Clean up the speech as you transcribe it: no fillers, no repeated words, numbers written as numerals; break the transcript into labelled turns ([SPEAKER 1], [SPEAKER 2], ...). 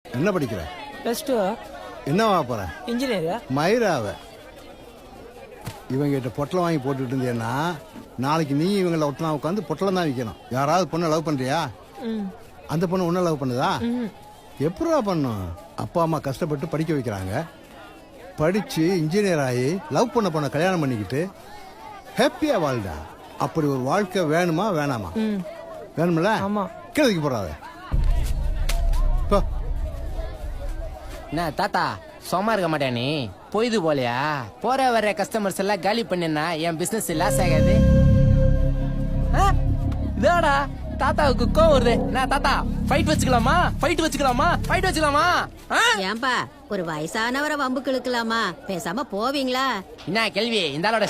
[SPEAKER 1] என்ன படிக்கிற?
[SPEAKER 2] +2.
[SPEAKER 1] என்னவா போற?
[SPEAKER 2] இன்ஜினியர்.
[SPEAKER 1] மயிராவ. இவங்க கிட்ட பொட்டலம் வாங்கி போட்டுட்டு இருந்தேன்னா நாளைக்கு நீ இவங்கள ஒட்டலாம் உட்காந்து பொட்டலம் தான் விற்கணும். யாராவது பொண்ணை லவ் பண்றியா? அந்த பொண்ணு உன்ன லவ் பண்ணுதா? எப்படா பண்ணும்? அப்பா அம்மா கஷ்டப்பட்டு படிக்க வைக்கிறாங்க. படிச்சு இன்ஜினியர் ஆகி லவ் பண்ண பொண்ணை கல்யாணம் பண்ணிக்கிட்டு ஹாப்பியா வாழ்டா. அப்படி ஒரு வாழ்க்கை வேணுமா வேணாமா? வேணும்ல? கேள்விக்கு போறாத.
[SPEAKER 3] என்ன தாத்தா சும்மா இருக்க மாட்டேன் நீ? பொய்து போலையா? போற வர கஸ்டமர்ஸ் எல்லாம் காலி பண்ணினா என் பிசினஸ் லாஸ் ஆகாது. இதோடா தாத்தாவுக்கு கோவம் வருது. நான் தாத்தா ஃபைட் வச்சுக்கலாமா? ஃபைட் வச்சுக்கலாமா? ஃபைட் வச்சுக்கலாமா?
[SPEAKER 4] ஏன்பா ஒரு வயசானவரை வம்புக்கு இழுக்கலாமா? பேசாம போவீங்களா?
[SPEAKER 3] என்ன கேள்வி? இந்த ஆளோட